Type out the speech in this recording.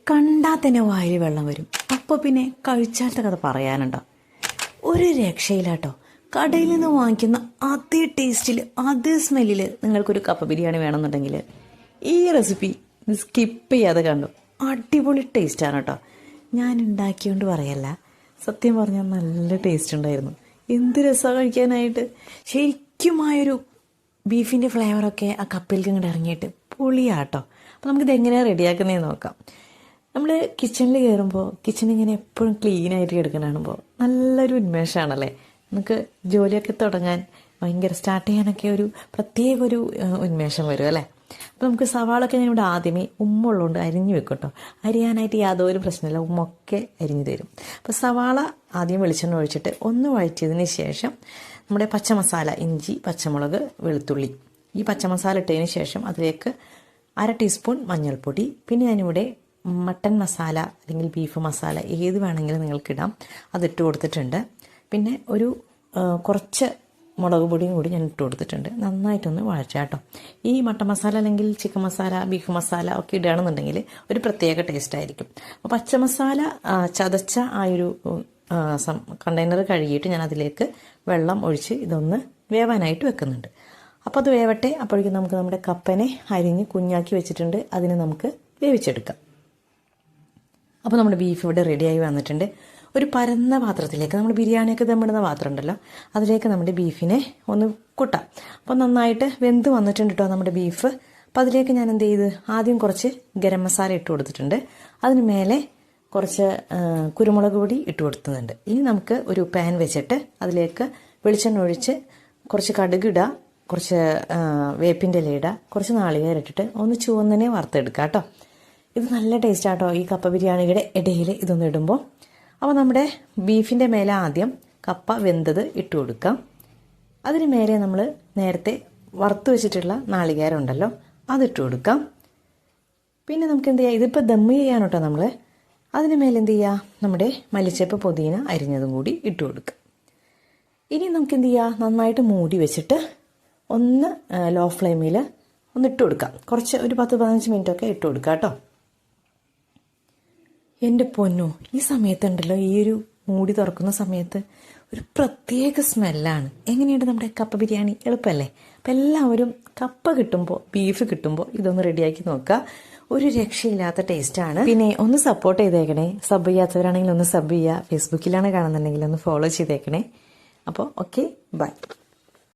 കണ്ടാൽ തന്നെ വായിൽ വെള്ളം വരും. അപ്പോൾ പിന്നെ കഴിച്ചാലത്തെ കഥ പറയാനുണ്ടോ? ഒരു രക്ഷയില്ലാട്ടോ. കടയിൽ നിന്ന് വാങ്ങിക്കുന്ന അതേ ടേസ്റ്റിൽ അതേ സ്മെല്ലിൽ നിങ്ങൾക്കൊരു കപ്പ ബിരിയാണി വേണമെന്നുണ്ടെങ്കിൽ ഈ റെസിപ്പി സ്കിപ്പ് ചെയ്യാതെ കണ്ടു. അടിപൊളി ടേസ്റ്റാണ് കേട്ടോ. ഞാൻ ഉണ്ടാക്കിയോണ്ട് പറയല്ല, സത്യം പറഞ്ഞാൽ നല്ല ടേസ്റ്റ് ഉണ്ടായിരുന്നു. എന്ത് രസമാണ് കഴിക്കാനായിട്ട്. ശരിക്കുമായൊരു ബീഫിൻ്റെ ഫ്ലേവറൊക്കെ ആ കപ്പയിലേക്ക് ഇങ്ങോട്ട് ഇറങ്ങിയിട്ട് പൊളിയാട്ടോ. അപ്പോൾ നമുക്കിത് എങ്ങനെയാണ് റെഡിയാക്കുന്നതെന്ന് നോക്കാം. നമ്മൾ കിച്ചണിൽ കയറുമ്പോൾ കിച്ചൺ ഇങ്ങനെ എപ്പോഴും ക്ലീനായിട്ട് കിടക്കണാണുമ്പോൾ നല്ലൊരു ഉന്മേഷമാണല്ലേ. നമുക്ക് ജോലിയൊക്കെ തുടങ്ങാൻ ഭയങ്കര സ്റ്റാർട്ട് ചെയ്യാനൊക്കെ ഒരു പ്രത്യേക ഒരു ഉന്മേഷം വരും അല്ലേ. അപ്പോൾ നമുക്ക് സവാളൊക്കെ ഞാൻ ഇവിടെ ആദ്യമേ ഉള്ളുകൊണ്ട് അരിഞ്ഞു വെക്കും കേട്ടോ. അരിയാനായിട്ട് യാതൊരു പ്രശ്നമില്ല, ഉമ്മൊക്കെ അരിഞ്ഞു തരും. അപ്പോൾ സവാള ആദ്യം വെളിച്ചെണ്ണ ഒഴിച്ചിട്ട് ഒന്ന് വഴറ്റിയതിന് ശേഷം നമ്മുടെ പച്ചമസാല, ഇഞ്ചി, പച്ചമുളക്, വെളുത്തുള്ളി, ഈ പച്ചമസാല ഇട്ടതിന് ശേഷം അതിലേക്ക് 1/2 ടീസ്പൂൺ മഞ്ഞൾപ്പൊടി, പിന്നെ ഞാനിവിടെ മട്ടൻ മസാല അല്ലെങ്കിൽ ബീഫ് മസാല ഏത് വേണമെങ്കിലും നിങ്ങൾക്കിടാം, അതിട്ട് കൊടുത്തിട്ടുണ്ട്. പിന്നെ ഒരു കുറച്ച് മുളക് പൊടിയും കൂടി ഞാൻ ഇട്ട് കൊടുത്തിട്ടുണ്ട്. നന്നായിട്ടൊന്ന് വഴറ്റാട്ടോ. ഈ മട്ടൻ മസാല അല്ലെങ്കിൽ ചിക്കൻ മസാല, ബീഫ് മസാല ഒക്കെ ഇടുകയാണെന്നുണ്ടെങ്കിൽ ഒരു പ്രത്യേക ടേസ്റ്റ് ആയിരിക്കും. അപ്പോൾ പച്ചമസാല ചതച്ച ആ ഒരു കണ്ടെയ്നർ കഴുകിയിട്ട് ഞാൻ അതിലേക്ക് വെള്ളം ഒഴിച്ച് ഇതൊന്ന് വേവാനായിട്ട് വെക്കുന്നുണ്ട്. അപ്പോൾ അത് വേവട്ടെ. അപ്പോഴേക്കും നമുക്ക് നമ്മുടെ കപ്പനെ അരിഞ്ഞ് കുഞ്ഞാക്കി വെച്ചിട്ടുണ്ട്, അതിനെ നമുക്ക് വേവിച്ചെടുക്കാം. അപ്പോൾ നമ്മുടെ ബീഫ് ഇവിടെ റെഡിയായി വന്നിട്ടുണ്ട്. ഒരു പരന്ന പാത്രത്തിലേക്ക്, നമ്മൾ ബിരിയാണിയൊക്കെ ദമ്മിടുന്ന പാത്രം ഉണ്ടല്ലോ, അതിലേക്ക് നമ്മുടെ ബീഫിനെ ഒന്ന് കൂട്ടാം. അപ്പോൾ നന്നായിട്ട് വെന്ത് വന്നിട്ടുണ്ട് കേട്ടോ നമ്മുടെ ബീഫ്. അപ്പോൾ അതിലേക്ക് ഞാൻ എന്ത് ചെയ്ത് ആദ്യം കുറച്ച് ഗരം മസാല ഇട്ട് കൊടുത്തിട്ടുണ്ട്. അതിന് മേലെ കുറച്ച് കുരുമുളക് പൊടി ഇട്ട് കൊടുക്കുന്നുണ്ട്. ഇനി നമുക്ക് ഒരു പാൻ വെച്ചിട്ട് അതിലേക്ക് വെളിച്ചെണ്ണ ഒഴിച്ച് കുറച്ച് കടുക് ഇടുക, കുറച്ച് വേപ്പിൻ്റെ ഇല ഇടുക, കുറച്ച് നാളികേരം ഇട്ടിട്ട് ഒന്ന് ചുവന്നനെ വറുത്തെടുക്കുക കേട്ടോ. ഇത് നല്ല ടേസ്റ്റ് ആട്ടോ ഈ കപ്പ ബിരിയാണിയുടെ ഇടയിൽ ഇതൊന്ന് ഇടുമ്പോൾ. അപ്പോൾ നമ്മുടെ ബീഫിൻ്റെ മേലെ ആദ്യം കപ്പ വെന്തത് ഇട്ട് കൊടുക്കാം. അതിന് മേലെ നമ്മൾ നേരത്തെ വറുത്ത് വെച്ചിട്ടുള്ള നാളികേരം ഉണ്ടല്ലോ, അതിട്ട് കൊടുക്കാം. പിന്നെ നമുക്ക് എന്ത് ചെയ്യാം, ഇതിപ്പോൾ ദമ്മ് ചെയ്യാൻ കേട്ടോ നമ്മൾ. അതിന് മേലെ എന്ത് ചെയ്യുക, നമ്മുടെ മല്ലിച്ചപ്പ്, പുതിന അരിഞ്ഞതും കൂടി ഇട്ട് കൊടുക്കുക. ഇനി നമുക്ക് എന്ത് ചെയ്യുക, നന്നായിട്ട് മൂടി വെച്ചിട്ട് ഒന്ന് ലോ ഫ്ലെയിമിൽ ഒന്ന് ഇട്ട് കൊടുക്കാം. കുറച്ച് ഒരു 10-15 മിനിറ്റൊക്കെ ഇട്ട് കൊടുക്കുക കേട്ടോ. എൻ്റെ പൊന്നോ, ഈ സമയത്തുണ്ടല്ലോ, ഈ ഒരു മൂടി തുറക്കുന്ന സമയത്ത് ഒരു പ്രത്യേക സ്മെല്ലാണ്. എങ്ങനെയുണ്ട് നമ്മുടെ കപ്പ ബിരിയാണി? എളുപ്പമല്ലേ? അപ്പം എല്ലാവരും കപ്പ കിട്ടുമ്പോൾ, ബീഫ് കിട്ടുമ്പോൾ ഇതൊന്ന് റെഡിയാക്കി നോക്കുക. ഒരു രക്ഷയില്ലാത്ത ടേസ്റ്റാണ്. പിന്നെ ഒന്ന് സപ്പോർട്ട് ചെയ്തേക്കണേ. സബ് ചെയ്യാത്തവരാണെങ്കിൽ ഒന്ന് സബ് ചെയ്യുക. ഫേസ്ബുക്കിലാണ് കാണുന്നുണ്ടെങ്കിൽ ഒന്ന് ഫോളോ ചെയ്തേക്കണേ. അപ്പോൾ ഓക്കെ, ബൈ.